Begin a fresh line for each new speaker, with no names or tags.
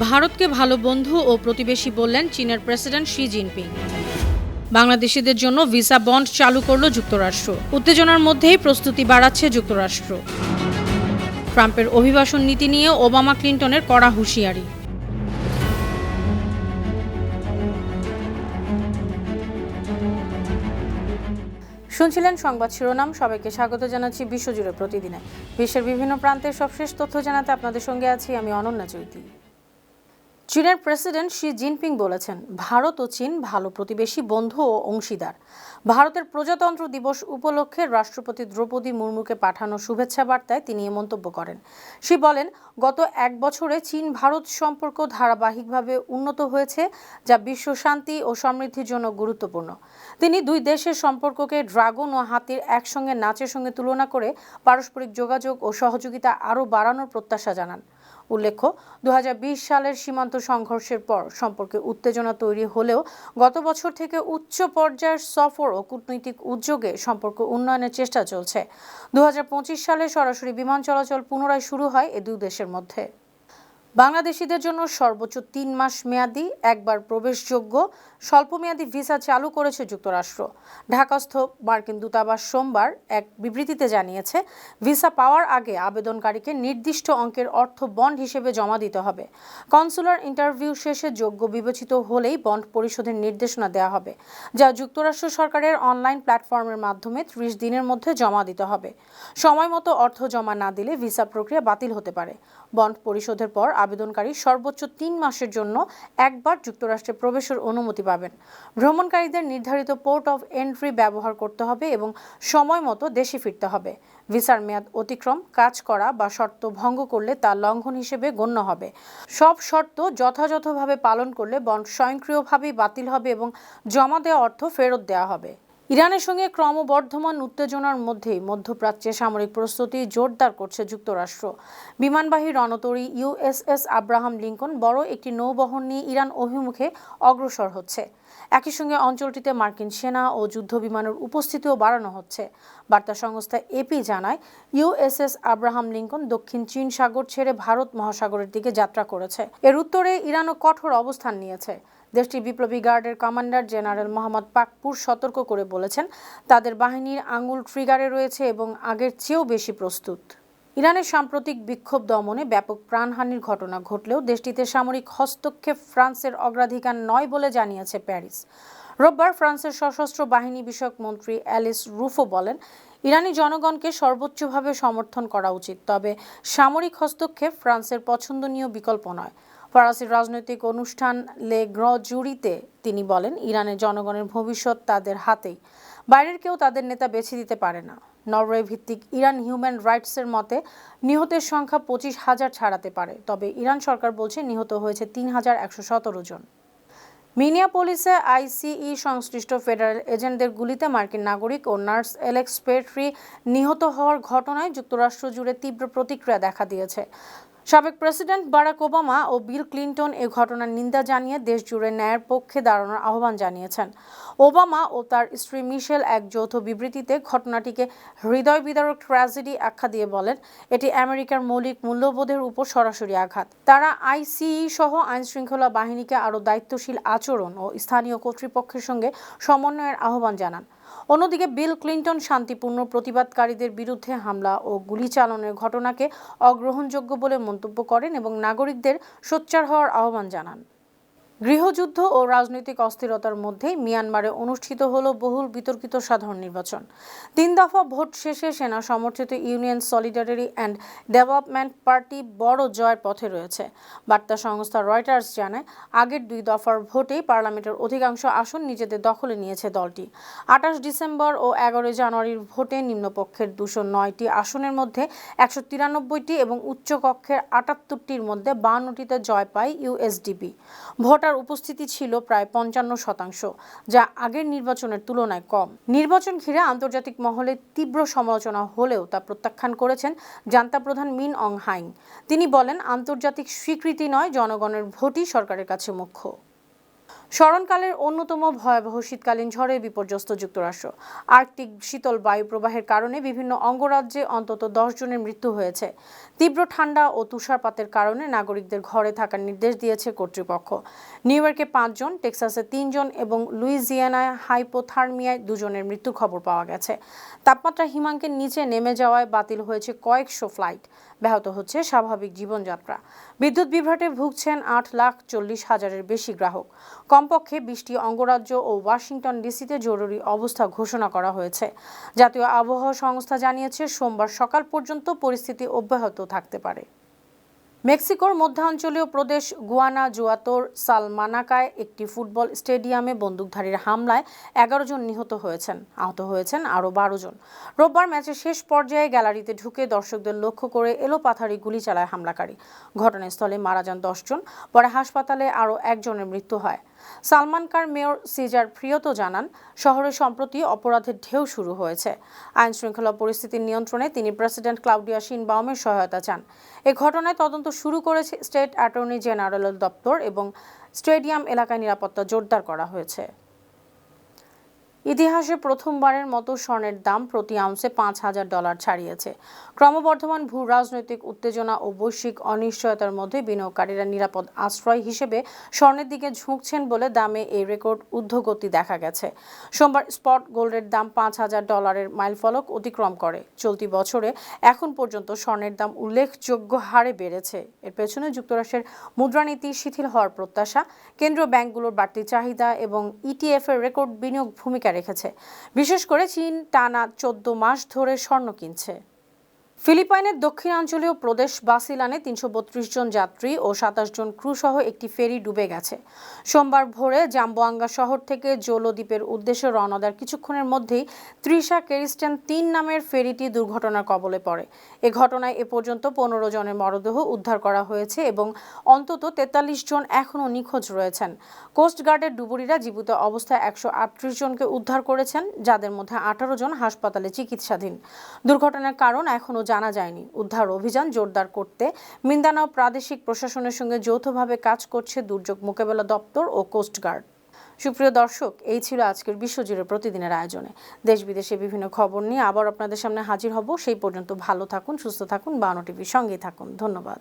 ভারতকে ভালো বন্ধু ও প্রতিবেশী বললেন চীনের প্রেসিডেন্ট শি জিনপিং। বাংলাদেশিদের জন্য ভিসা বন্ড চালু করল যুক্তরাষ্ট্র। উত্তেজনার মধ্যেই প্রস্তুতি বাড়াচ্ছে যুক্তরাষ্ট্র। ট্রাম্পের অভিবাসন নীতি নিয়ে ওবামা ক্লিন্টনের কড়া হুঁশিয়ারি। শুনছিলেন সংবাদ শিরোনাম। সবাইকে স্বাগত জানাচ্ছি বিশ্বজুড়ে প্রতিদিনে বিশ্বের বিভিন্ন প্রান্তের সবশেষ তথ্য জানাতে আপনাদের সঙ্গে আছি আমি অনন্যা চৈতি। চীনের প্রেসিডেন্ট শি জিনপিং বলেছেন, ভারত ও চীন ভালো প্রতিবেশী, বন্ধু ও অংশীদার। ভারতের প্রজাতন্ত্র দিবস উপলক্ষে রাষ্ট্রপতি দ্রৌপদী মুর্মুকে পাঠানো শুভেচ্ছা বার্তায় তিনি এ মন্তব্য করেন। শি বলেন, গত এক বছরে চীন ভারত সম্পর্ক ধারাবাহিকভাবে উন্নত হয়েছে, যা বিশ্ব শান্তি ও সমৃদ্ধির জন্য গুরুত্বপূর্ণ। তিনি দুই দেশের সম্পর্ককে ড্রাগন ও হাতির একসঙ্গে নাচের সঙ্গে তুলনা করে পারস্পরিক যোগাযোগ ও সহযোগিতা আরও বাড়ানোর প্রত্যাশা জানান। উল্লেখ্য, 2020 সালের সীমান্ত সংঘর্ষের পর সম্পর্কে উত্তেজনা তৈরি হলেও গত বছর থেকে উচ্চ পর্যায়ের সফর ও কূটনৈতিক উদ্যোগে সম্পর্ক উন্নয়নের চেষ্টা চলছে। 2025 সালে সরাসরি বিমান চলাচল পুনরায় শুরু হয় এ দুই দেশের মধ্যে। বাংলাদেশিদের জন্য সর্বোচ্চ 3 মাস মেয়াদি একবার প্রবেশযোগ্য স্বল্পমেয়াদী ভিসা চালু করেছে যুক্তরাষ্ট্র। ঢাকাস্থ মার্কিন দূতাবাস সোমবার এক বিবৃতিতে জানিয়েছে, ভিসা পাওয়ার আগে আবেদনকারীকে নির্দিষ্ট অঙ্কের অর্থ বন্ড হিসেবে জমা দিতে হবে। কনসুলার ইন্টারভিউ শেষে যোগ্য বিবেচিত হলেই বন্ড পরিশোধের নির্দেশনা দেওয়া হবে, যা যুক্তরাষ্ট্র সরকারের অনলাইন প্ল্যাটফর্মের মাধ্যমে 30 দিনের মধ্যে জমা দিতে হবে। সময়মতো অর্থ জমা না দিলে ভিসা প্রক্রিয়া বাতিল হতে পারে। বন্ড পরিশোধের পর আবেদনকারী সর্বোচ্চ 3 মাসের জন্য একবার যুক্তরাষ্ট্রে প্রবেশের অনুমতি পাবেন। ভ্রমণকারীদের নির্ধারিত পোর্ট অফ এন্ট্রি ব্যবহার করতে হবে এবং সময় মতো দেশে ফিরতে হবে। ভিসার মেয়াদ অতিক্রম, কাজ করা বা শর্ত ভঙ্গ করলে তা লঙ্ঘন হিসেবে গণ্য হবে। সব শর্ত যথাযথভাবে পালন করলে বন্ড স্বয়ংক্রিয়ভাবেই বাতিল হবে এবং জমা দেওয়া অর্থ ফেরত দেওয়া হবে। ইরানের সঙ্গে ক্রমবর্ধমান উত্তেজনার মধ্যেই মধ্যপ্রাচ্যে সামরিক প্রস্তুতি জোরদার করছে যুক্তরাষ্ট্র। বিমানবাহী রণতরী ইউএসএস আব্রাহাম লিঙ্কন বড় একটি নৌবহর নিয়ে ইরান অভিমুখে অগ্রসর হচ্ছে। একই সঙ্গে অঞ্চলটিতে মার্কিন সেনা ও যুদ্ধ বিমানের উপস্থিতিও বাড়ানো হচ্ছে। বার্তা সংস্থা এপি জানায়, ইউএসএস আব্রাহাম লিঙ্কন দক্ষিণ চীন সাগর ছেড়ে ভারত মহাসাগরের দিকে যাত্রা করেছে। এর উত্তরে ইরানও কঠোর অবস্থান নিয়েছে। দেশটির বিপ্লবী গার্ডের কমান্ডার জেনারেল মোহাম্মদ পাকপুর সতর্ক করে বলেছেন, তাদের বাহিনীর আঙুল ট্রিগারে রয়েছে এবং আগের চেয়েও বেশি প্রস্তুত। ইরানের সাম্প্রতিক বিক্ষোভ দমনে ব্যাপক প্রাণহানির ঘটনা ঘটলেও দেশটিতে সামরিক হস্তক্ষেপ ফ্রান্সের অগ্রাধিকার নয় বলে জানিয়েছে প্যারিস। রোববার ফ্রান্সের সশস্ত্র বাহিনী বিষয়ক মন্ত্রী অ্যালিস রুফো বলেন, ইরানি জনগণকে সর্বোচ্চভাবে সমর্থন করা উচিত, তবে সামরিক হস্তক্ষেপ ফ্রান্সের পছন্দনীয় বিকল্প নয়। ফরাসি রাজনৈতিক অনুষ্ঠান লে গ্র্যাঁ জুরিতে তিনি বলেন, ইরানের জনগণের ভবিষ্যৎ তাদের হাতেই, বাইরের কেউ তাদের নেতা বেছে দিতে পারে না। নরওয়ে ভিত্তিক ইরান হিউম্যান রাইটসের মতে নিহতের সংখ্যা 25,000 ছাড়াতে পারে, তবে ইরান সরকার বলছে নিহত হয়েছে 3,117 জন। মিনিয়াপোলিসে আইসিই সংশ্লিষ্ট ফেডারেল এজেন্টদের গুলিতে মার্কিন নাগরিক ও নার্স এলেক্স পেট্রি নিহত হওয়ার ঘটনায় যুক্তরাষ্ট্র জুড়ে তীব্র প্রতিক্রিয়া দেখা দিয়েছে। সাবেক প্রেসিডেন্ট বারাক ওবামা ও বিল ক্লিন্টন এ ঘটনার নিন্দা জানিয়ে দেশ জুড়ে ন্যায়ের পক্ষে দাঁড়ানোর আহ্বান জানিয়েছেন। ওবামা ও তার স্ত্রী মিশেল এক যৌথ বিবৃতিতে ঘটনাটিকে হৃদয় বিদারক ট্র্যাজেডি আখ্যা দিয়ে বলেন, এটি আমেরিকার মৌলিক মূল্যবোধের উপর সরাসরি আঘাত। তারা আইসিই সহ আইনশৃঙ্খলা বাহিনীকে আরও দায়িত্বশীল আচরণ ও স্থানীয় কর্তৃপক্ষের সঙ্গে সমন্বয়ের আহ্বান জানান। অন্যদিকে বিল ক্লিন্টন শান্তিপূর্ণ প্রতিবাদকারীদের বিরুদ্ধে হামলা ও গুলি চালানোর ঘটনাকে অগ্রহণযোগ্য বলে মন্তব্য করেন এবং নাগরিকদের সোচ্চার হওয়ার আহ্বান জানান। গৃহযুদ্ধ ও রাজনৈতিক অস্থিরতার মধ্যেই মিয়ানমারে অনুষ্ঠিত হলো বহুল বিতর্কিত সাধারণ নির্বাচন। 3 দফা ভোট শেষে সেনা সমর্থিত union solidarity and development party বড় জয়ের পথে রয়েছে। বার্তা সংস্থা রয়টার্স জানায়, আগের 2 দফার ভোটেই পার্লামেন্টের অধিকাংশ আসন নিজেদের দখলে নিয়েছে দলটি। 28 ডিসেম্বর ও 11 জানুয়ারির ভোটে নিম্নপক্ষের 209টি আসনের মধ্যে 193টি এবং উচ্চকক্ষের 78টির মধ্যে 52টিতে জয় পায় ইউএসডিপি। ভোটার উপস্থিতি ছিল প্রায় 55%, যা আগের নির্বাচনের তুলনায় কম। নির্বাচন ঘিরে আন্তর্জাতিক মহলে তীব্র সমালোচনা হলেও তা প্রত্যাখ্যান করেছেন জান্তা প্রধান মিন অং হাইং। তিনি বলেন, আন্তর্জাতিক স্বীকৃতি নয়, জনগণের ভোটই সরকারের কাছে মুখ্য। স্মরণকালের অন্যতম ভয়াবহ শীতকালীন ঝড়ে বিপর্যস্ত যুক্তরাষ্ট্র। আর্কটিক শীতল বায়ু প্রবাহের কারণে বিভিন্ন অঙ্গরাজ্যে অন্তত 10 জনের মৃত্যু হয়েছে। তীব্র ঠান্ডা ও তুষারপাতের কারণে নাগরিকদের ঘরে থাকার নির্দেশ দিয়েছে কর্তৃপক্ষ। নিউ ইয়র্কে 5 জন, টেক্সাসে 3 জন এবং লুইজিয়ানায় হাইপোথার্মিয়ায় 2 জনের মৃত্যুর খবর পাওয়া গেছে। তাপমাত্রা হিমাঙ্কের নিচে নেমে যাওয়ায় বাতিল হয়েছে কয়েকশো ফ্লাইট। ব্যাহত হচ্ছে স্বাভাবিক জীবনযাত্রা। বিদ্যুৎ বিভ্রাটে ভুগছেন 8,40,000-এর বেশি গ্রাহক। কমপক্ষে 20টি অঙ্গরাজ্য ও ওয়াশিংটন ডিসিতে জরুরি অবস্থা ঘোষণা করা হয়েছে। জাতীয় আবহাওয়া সংস্থা জানিয়েছে সোমবার সকাল পর্যন্ত পরিস্থিতি অব্যাহত থাকতে পারে। মেক্সিকোর মধ্যাঞ্চলীয় প্রদেশ গুয়ানাজুয়াতোর সালমানাকায় একটি ফুটবল স্টেডিয়ামে বন্দুকধারীর হামলায় 11 জন নিহত হয়েছেন, আহত হয়েছেন আরও 12 জন। রোববার ম্যাচের শেষ পর্যায়ে গ্যালারিতে ঢুকে দর্শকদের লক্ষ্য করে এলোপাথারি গুলি চালায় হামলাকারী। ঘটনাস্থলে মারা যান 10 জন, পরে হাসপাতালে আরও 1 জনের মৃত্যু হয়। সালমানকার মেয়র সিজার প্রিয়তো জানান, শহরে সম্প্রতি অপরাধের ঢেউ শুরু হয়েছে। আইন শৃঙ্খলা পরিস্থিতির নিয়ন্ত্রণে তিনি প্রেসিডেন্ট ক্লাউডিয়া শিনবাউমের সহায়তা চান। এ ঘটনায় তদন্ত শুরু করেছে স্টেট অ্যাটর্নি জেনারেলের দপ্তর এবং স্টেডিয়াম এলাকায় নিরাপত্তা জোরদার করা হয়েছে। ইতিহাসে প্রথমবারের মতো স্বর্ণের দাম প্রতি আউন্সে $5,000 ছাড়িয়েছে। ক্রমবর্ধমান ভূ রাজনৈতিক উত্তেজনা ও বৈশ্বিক অনিশ্চয়তার মধ্যে বিনিয়োগকারীরা নিরাপদ আশ্রয় হিসেবে স্বর্ণের দিকে ঝুঁকছেন বলে দামে এই রেকর্ড ঊর্ধ্বগতি দেখা গেছে। সোমবার স্পট গোল্ডের দাম $5,000-এর মাইলফলক অতিক্রম করে। চলতি বছরে এখন পর্যন্ত স্বর্ণের দাম উল্লেখযোগ্য হারে বেড়েছে। এর পেছনে যুক্তরাষ্ট্রের মুদ্রানীতি শিথিল হওয়ার প্রত্যাশা, কেন্দ্রীয় ব্যাংকগুলোর বাড়তি চাহিদা এবং ইটিএফের রেকর্ড বিনিয়োগ ভূমিকা রেখেছে। বিশেষ করে চীন টানা 14 মাস ধরে স্বর্ণ কিনছে। ফিলিপাইনের দক্ষিণাঞ্চলীয় প্রদেশ বাসিলানে 332 জন যাত্রী ও 27 জন ক্রু সহ একটি ফেরি ডুবে গেছে। সোমবার ভোরে জাম্বোয়াঙ্গা শহর থেকে জোলো দ্বীপের উদ্দেশ্যে রওনা দেওয়ার কিছুক্ষণের মধ্যেই ত্রিশা কেরিস্টেন 3 নামের ফেরিটি দুর্ঘটনার কবলে পড়ে। এ ঘটনায় এ পর্যন্ত 15 জনের মরদেহ উদ্ধার করা হয়েছে এবং অন্তত 43 জন এখনও নিখোঁজ রয়েছেন। কোস্টগার্ডের ডুবুরিরা জীবিত অবস্থায় 138 জনকে উদ্ধার করেছেন, যাদের মধ্যে 18 জন হাসপাতালে চিকিৎসাধীন। দুর্ঘটনার কারণ এখনও জানা যায়নি। উদ্ধার অভিযান জোরদার করতে মিন্দানাও প্রাদেশিক প্রশাসনের সঙ্গে যৌথভাবে কাজ করছে দুর্যোগ মোকাবেলা দপ্তর ও কোস্টগার্ড। সুপ্রিয় দর্শক, এই ছিল আজকের বিশ্বজুড়ে প্রতিদিনের আয়োজনে। দেশ বিদেশে বিভিন্ন খবর নিয়ে আবার আপনাদের সামনে হাজির হব। সেই পর্যন্ত ভালো থাকুন, সুস্থ থাকুন, বানো টিভির সঙ্গেই থাকুন। ধন্যবাদ।